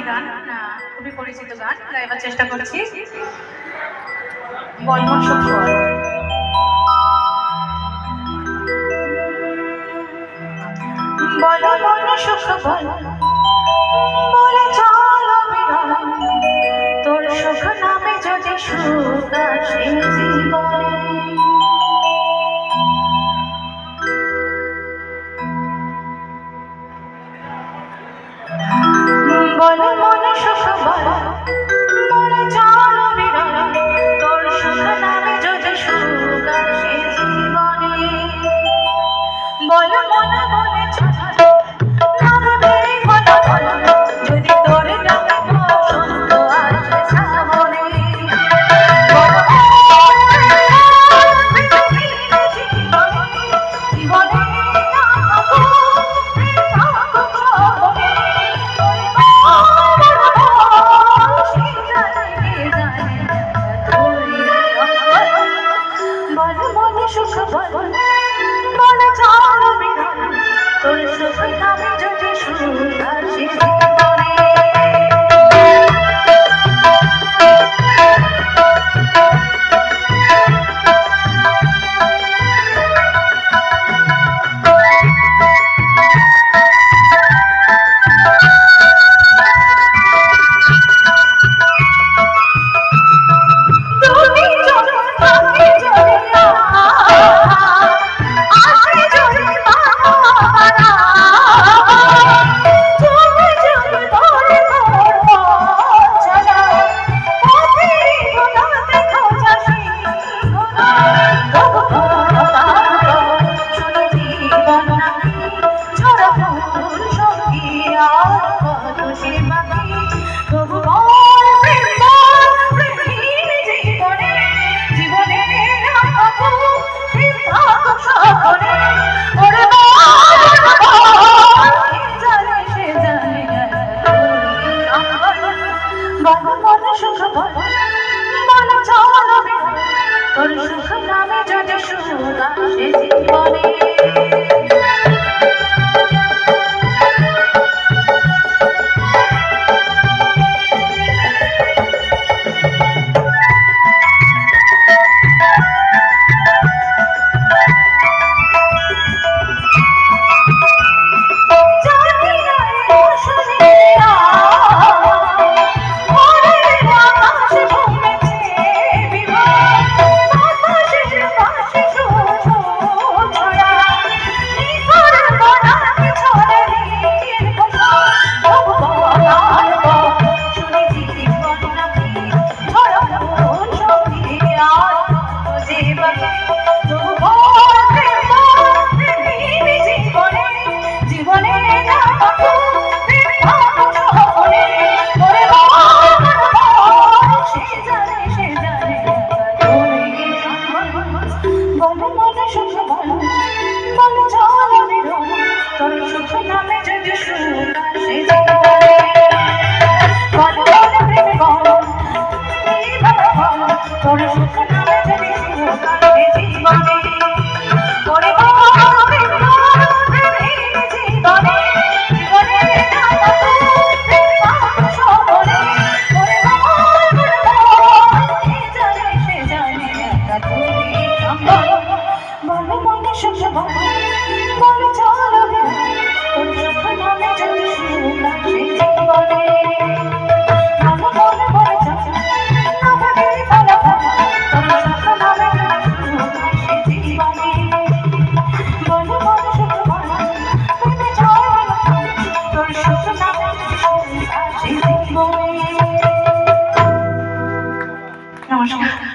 গান, খুবই পরিচিত গান, গাইবার চেষ্টা করছি। বলমন সুখ বল। বলো মন সুখ বল, বলে চলো বিরল, তোর সুখ নামে যদি সুখ আসে জীবনে। বলো মন সুখ বল, বলে চলো বিরল, তোর সুখ নামে যদি সুখ আসে জীবনে। বলো মন বলে চলো নামবে বলো বলো, যদি তোর নামে বসন্ত আসে সামনে। সুখ বল, বলে চলো বিরল, তোর সুখ নামে যদি সুখ আসে জীবনে। তোর সুখ নামে যদি সুখ আসে জীবনে। নমস্কার।